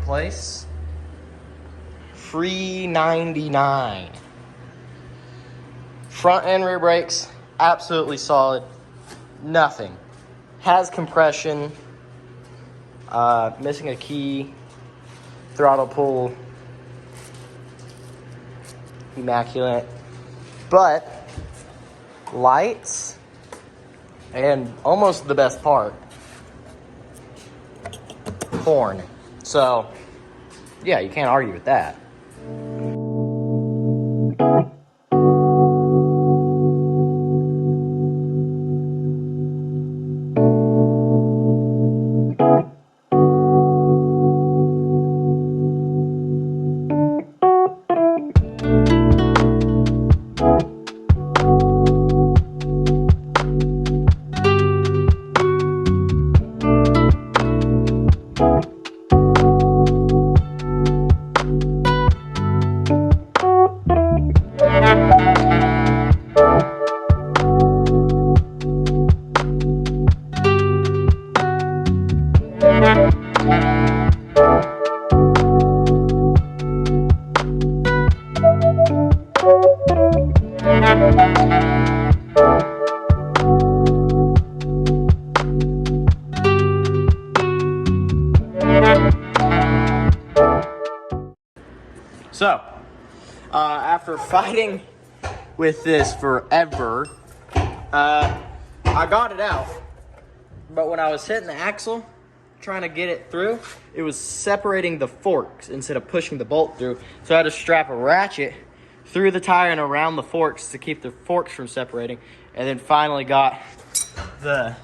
place. Free 99. Front and rear brakes, absolutely solid. Nothing. Has compression. Missing a key. Throttle pull. Immaculate. But lights, and almost the best part, horn. So, yeah, you can't argue with that. So, after fighting with this forever, I got it out. But when I was hitting the axle, trying to get it through, it was separating the forks instead of pushing the bolt through. So I had to strap a ratchet through the tire and around the forks to keep the forks from separating. And then finally got the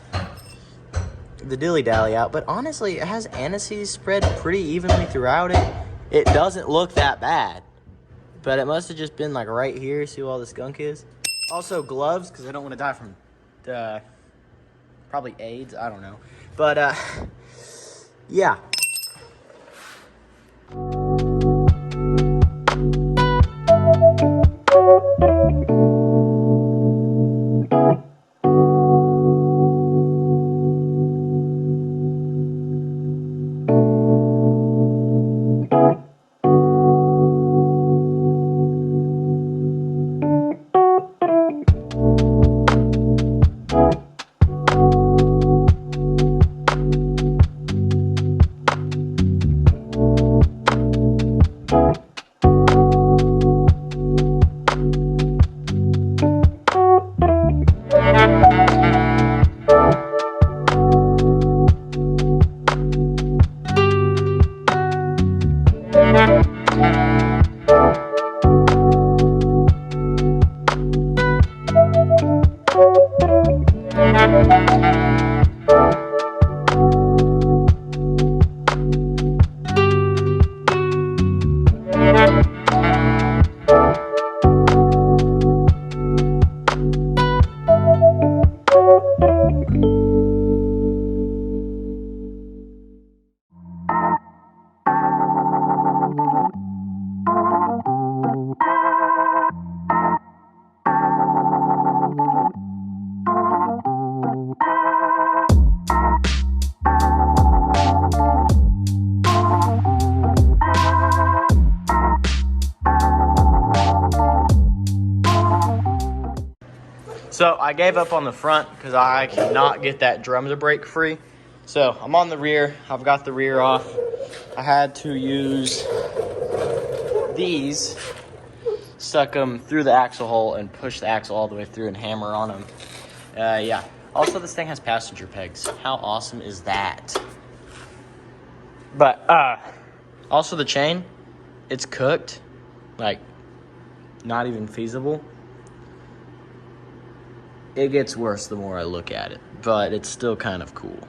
dilly-dally out. But honestly, it has anti-seize spread pretty evenly throughout it. It doesn't look that bad, but it must have just been like right here. See where all this gunk is? Also gloves, because I don't want to die from probably AIDS. I don't know. But yeah. So I gave up on the front because I cannot get that drum to break free. So I'm on the rear. I've got the rear off. I had to use these, stuck them through the axle hole and push the axle all the way through and hammer on them. Yeah. Also, this thing has passenger pegs. How awesome is that? But also the chain, it's cooked. Like, not even feasible. It gets worse the more I look at it, but it's still kind of cool.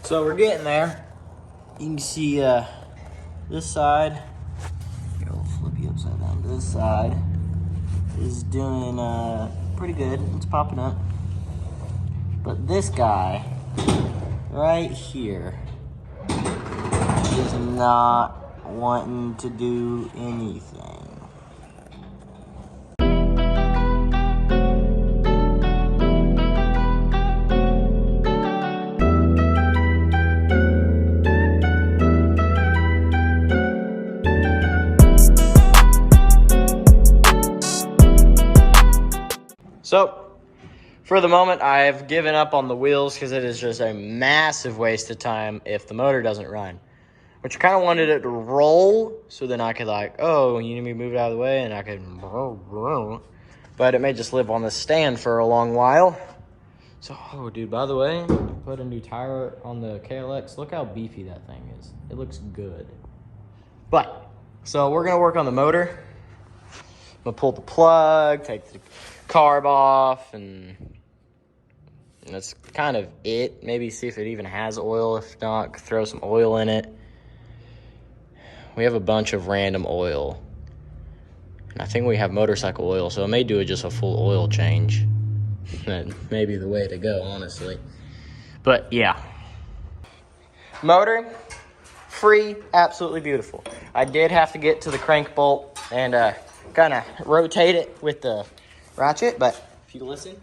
So we're getting there. You can see this side. Here, I'll flip you upside down. This side is doing pretty good. It's popping up. But this guy right here is not wanting to do anything. So, for the moment, I've given up on the wheels because it is just a massive waste of time if the motor doesn't run. Which I kind of wanted it to roll, so then I could like, oh, you need me to move it out of the way, and I could, but it may just live on the stand for a long while. So, oh, dude, by the way, put a new tire on the KLX. Look how beefy that thing is. It looks good. But, so we're gonna work on the motor. I'm gonna pull the plug, take the carb off, and that's kind of it. Maybe see if it even has oil. If not, throw some oil in it. We have a bunch of random oil. And I think we have motorcycle oil, so I may do just a full oil change. That may be the way to go, honestly. But yeah. Motor, free, absolutely beautiful. I did have to get to the crank bolt and kind of rotate it with the ratchet, but if you listen,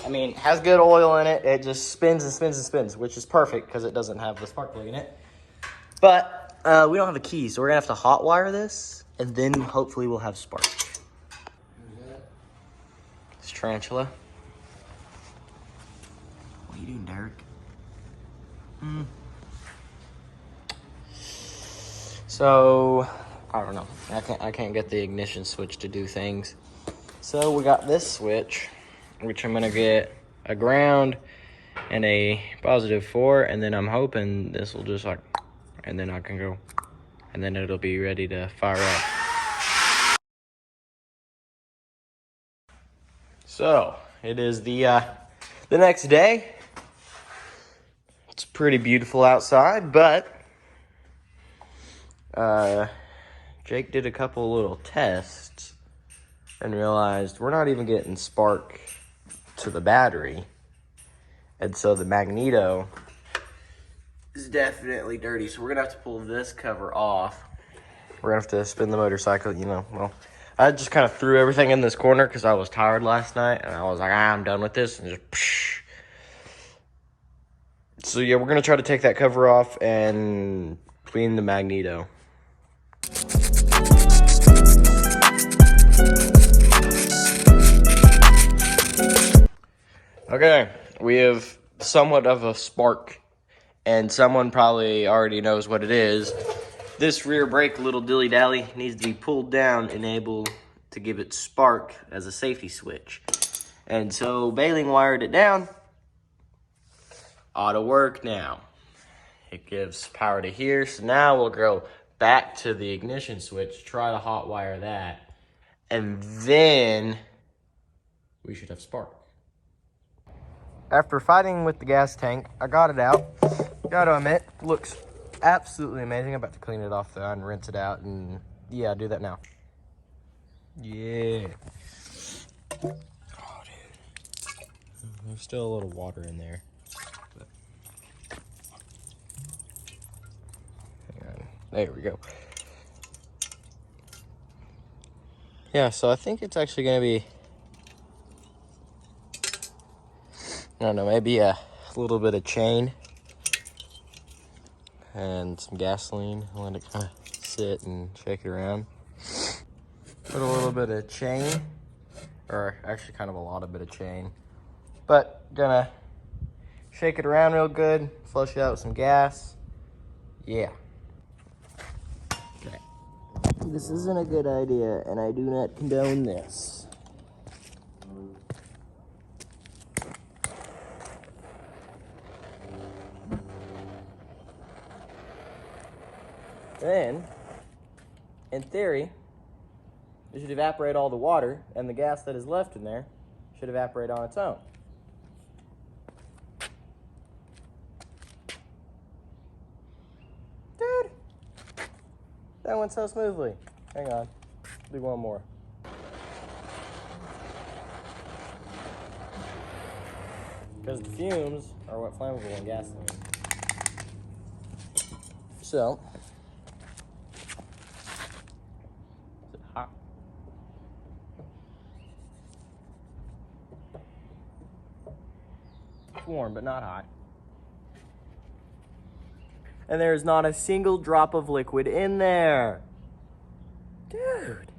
I mean, has good oil in it. It just spins and spins and spins, which is perfect because it doesn't have the spark plug in it. But we don't have a key, so we're gonna have to hot wire this, and then hopefully we'll have spark. It's Tarantula. What are you doing, Derek? So I don't know. I can't get the ignition switch to do things. So we got this switch, which I'm gonna get a ground and a +4, and then I'm hoping this will just like, and then I can go, and then it'll be ready to fire up. So it is the next day. It's pretty beautiful outside, but Jake did a couple little tests and realized we're not even getting spark to the battery. And so the magneto is definitely dirty. So we're gonna have to pull this cover off. We're gonna have to spin the motorcycle, you know. Well, I just kind of threw everything in this corner because I was tired last night. And I was like, I'm done with this. And just, psh. So yeah, we're gonna try to take that cover off and clean the magneto. Okay, we have somewhat of a spark, and someone probably already knows what it is. This rear brake little dilly-dally needs to be pulled down and able to give it spark as a safety switch. And so baling wired it down. Ought to work now. It gives power to here, so now we'll go back to the ignition switch, try to hot wire that, and then we should have spark. After fighting with the gas tank, I got it out. Gotta admit, looks absolutely amazing. I'm about to clean it off though and rinse it out, and yeah, I'll do that now. Yeah. Oh, dude. There's still a little water in there. But... hang on. There we go. Yeah, so I think it's actually gonna be, I don't know, maybe a little bit of chain and some gasoline. I let it kind of sit and shake it around. Put a little bit of chain, or actually kind of a lot of bit of chain. But gonna shake it around real good, flush it out with some gas. Yeah. Okay. This isn't a good idea, and I do not condone this. Then, in theory, it should evaporate all the water, and the gas that is left in there should evaporate on its own. That went so smoothly. Hang on. Do one more. Because the fumes are what flammable in gasoline. So, is it hot? It's warm, but not hot. And there's not a single drop of liquid in there. Dude.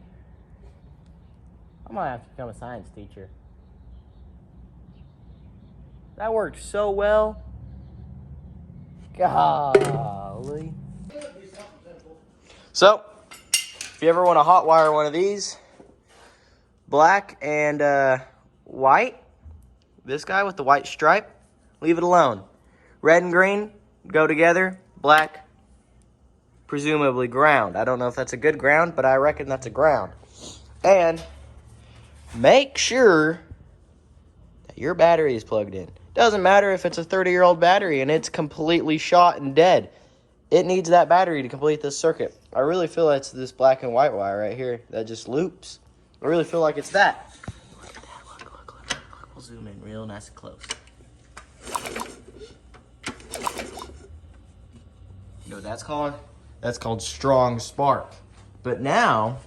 I might have to become a science teacher. That worked so well. Golly. So, if you ever want to hot wire one of these, black and white, this guy with the white stripe, leave it alone. Red and green go together. Black, presumably ground. I don't know if that's a good ground, but I reckon that's a ground. And make sure that your battery is plugged in. Doesn't matter if it's a 30-year-old battery and it's completely shot and dead. It needs that battery to complete this circuit. I really feel it's this black and white wire right here that just loops. I really feel like it's that. Look at that. Look. We'll zoom in real nice and close. You know what that's called? That's called strong spark. But now,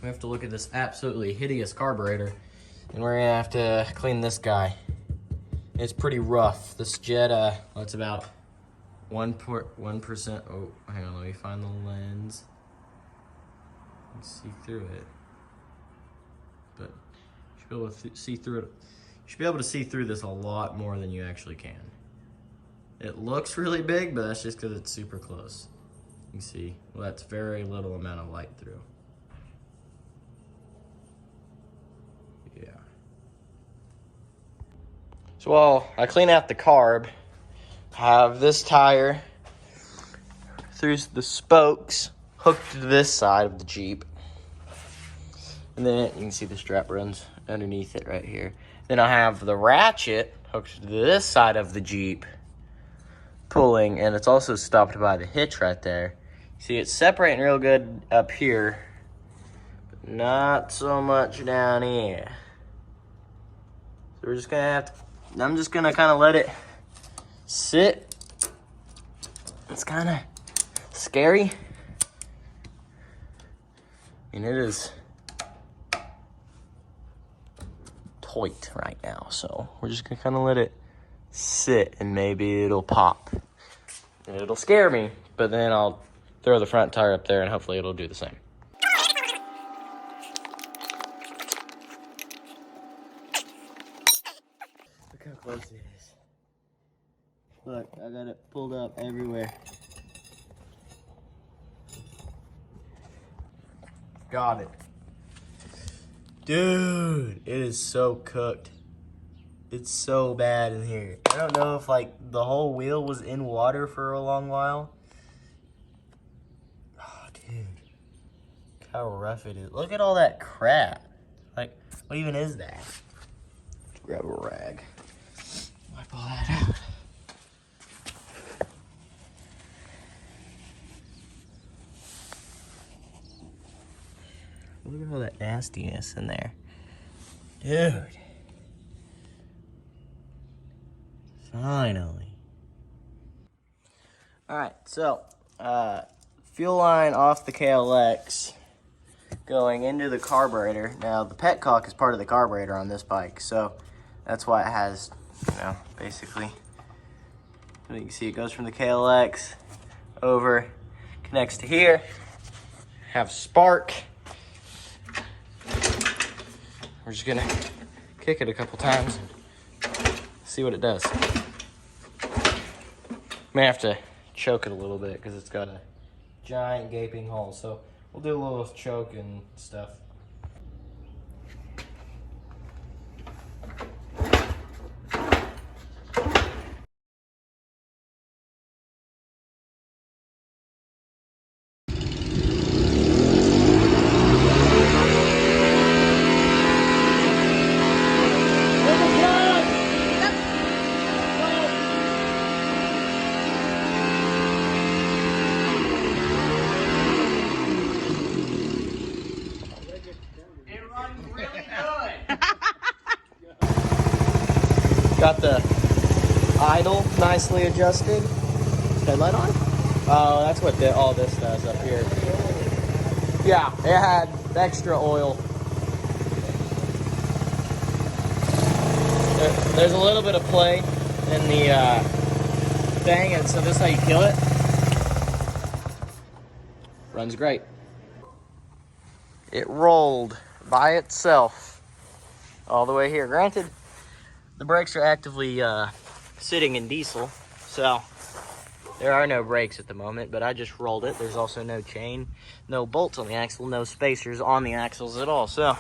we have to look at this absolutely hideous carburetor, and we're gonna have to clean this guy. It's pretty rough. This jet, that's about 1%. Oh, hang on, let me find the lens. Let's see through it. But you should be able to see through it. You should be able to see through this a lot more than you actually can. It looks really big, but that's just because it's super close. You can see, well, that's very little amount of light through. Yeah. So while I clean out the carb, I have this tire through the spokes hooked to this side of the Jeep. And then you can see the strap runs underneath it right here. Then I have the ratchet hooked to this side of the Jeep, pulling, and it's also stopped by the hitch right there. See, it's separating real good up here, but not so much down here. So we're just gonna have to, I'm just gonna kind of let it sit. It's kind of scary. And it is tight right now, so we're just gonna kind of let it sit, and maybe it'll pop. And it'll scare me, but then I'll throw the front tire up there and hopefully it'll do the same. Look how close it is. Look, I got it pulled up everywhere. Got it. Dude, it is so cooked. It's so bad in here. I don't know if like the whole wheel was in water for a long while. Oh, dude. Look how rough it is. Look at all that crap. Like, what even is that? Let's grab a rag. Wipe all that out. Look at all that nastiness in there. Dude. Finally. Alright, so, fuel line off the KLX going into the carburetor. Now, the petcock is part of the carburetor on this bike, so that's why it has, you know, basically, you can see it goes from the KLX over, connects to here, have spark. We're just gonna kick it a couple times and see what it does. May have to choke it a little bit because it's got a giant gaping hole. So we'll do a little choke and stuff. Got the idle nicely adjusted. Headlight on? Oh, that's what all this does up here. Yeah, it had extra oil. There's a little bit of play in the thing, and so this is how you kill it. Runs great. It rolled by itself all the way here. Granted, the brakes are actively sitting in diesel, so there are no brakes at the moment, but I just rolled it. There's also no chain, no bolts on the axle, no spacers on the axles at all, so.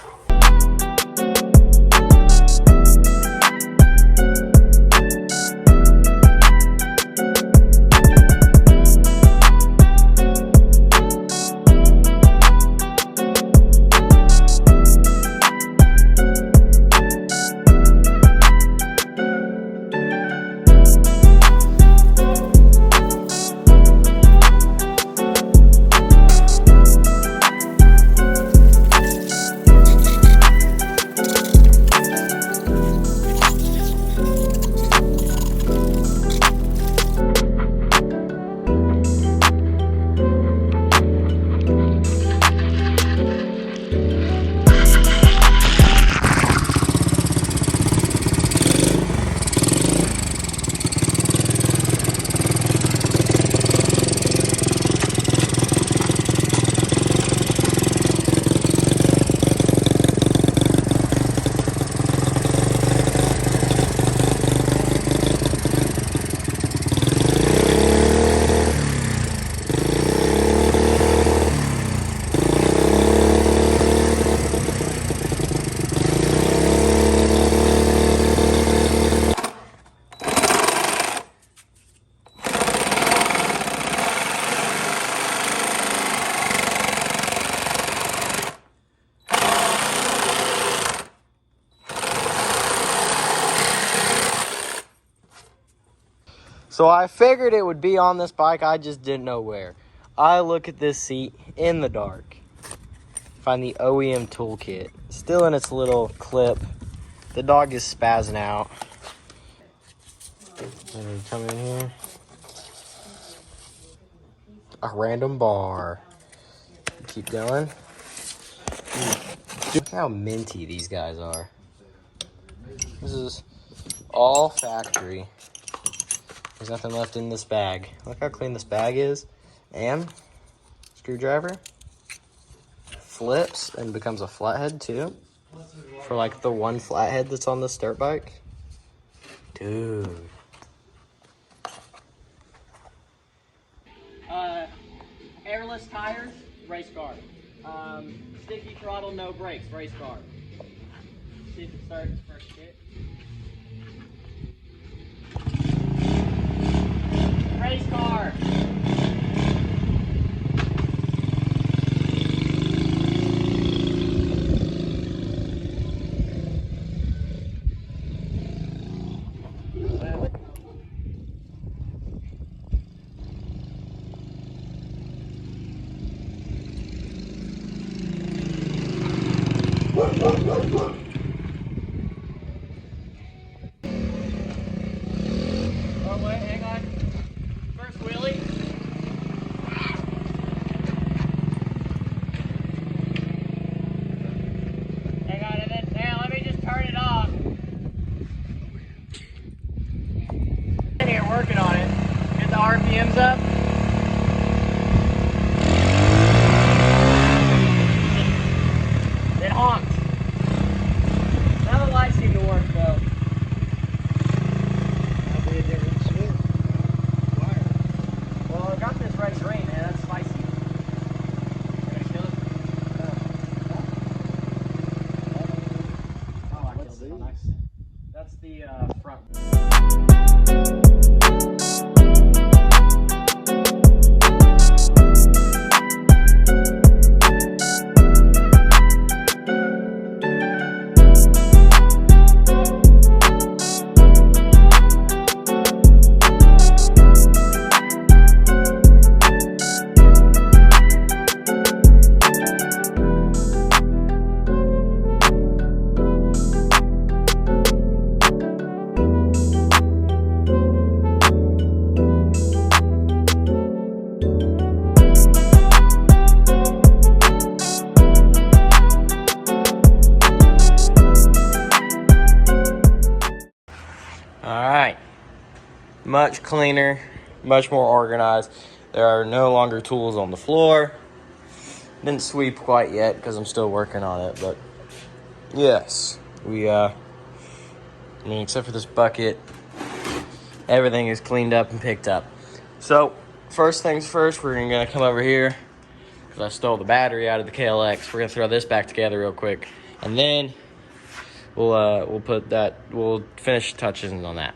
So I figured it would be on this bike, I just didn't know where. I look at this seat in the dark. Find the OEM toolkit. Still in its little clip. The dog is spazzing out. Let me come in here. A random bar. Keep going. Look how minty these guys are. This is all factory. There's nothing left in this bag. Look how clean this bag is. And screwdriver flips and becomes a flathead too. For like the one flathead that's on this dirt bike. Dude. Airless tires, race car. Sticky throttle, no brakes, race car. See if it starts first hit. Race car. Oh wait, hang on. First wheelie. Hang on, and then let me just turn it off. In here working on it. Get the RPMs up. It honks. much cleaner, much more organized. There are no longer tools on the floor. Didn't sweep quite yet because I'm still working on it, but yes, except for this bucket, everything is cleaned up and picked up. So, first things first, we're gonna come over here because I stole the battery out of the KLX. We're gonna throw this back together real quick, and then we'll finish touching on that.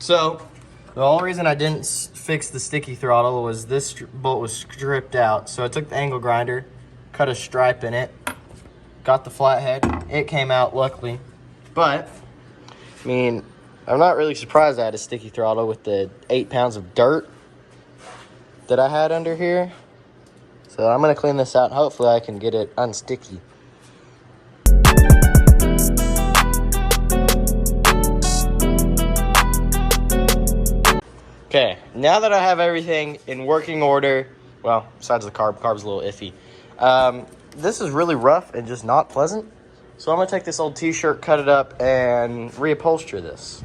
So, the only reason I didn't fix the sticky throttle was this bolt was stripped out. So I took the angle grinder, cut a stripe in it, got the flathead. It came out luckily. But, I mean, I'm not really surprised I had a sticky throttle with the 8 pounds of dirt that I had under here. So I'm going to clean this out and hopefully I can get it unsticky. Okay, now that I have everything in working order, well, besides the carb's a little iffy. This is really rough and just not pleasant. So I'm gonna take this old t-shirt, cut it up, and reupholster this.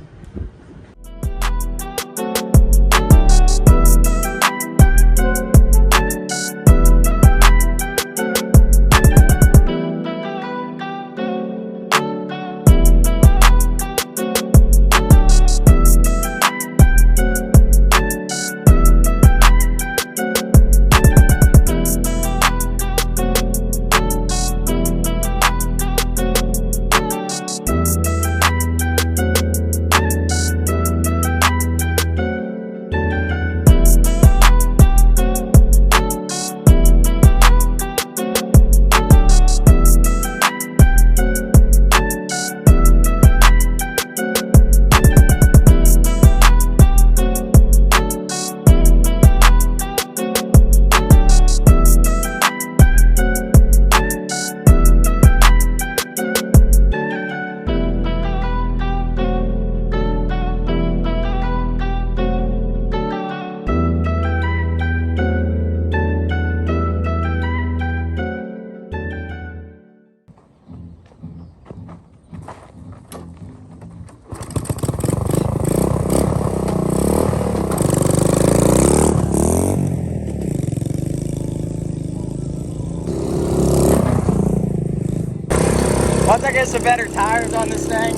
Once I get some better tires on this thing,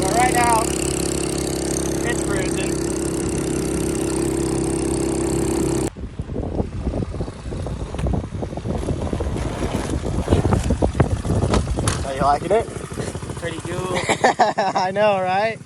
but right now, it's cruising. Are you liking it? Pretty cool. I know, right?